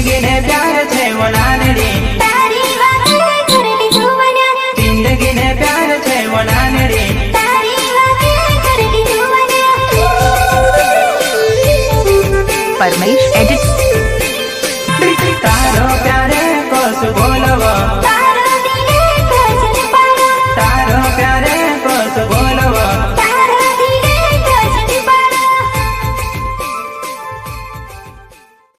जिंदगी ने प्यार छे वो नानड़ी तारी वाते करली जुवना जिंदगी ने प्यार छे वो नानड़ी तारी वाते करली जुवना परमेश एडिट तारो प्यारे कोस बोलवो तारो दिले कोस पाड़ो तारो प्यारे कोस बोलवो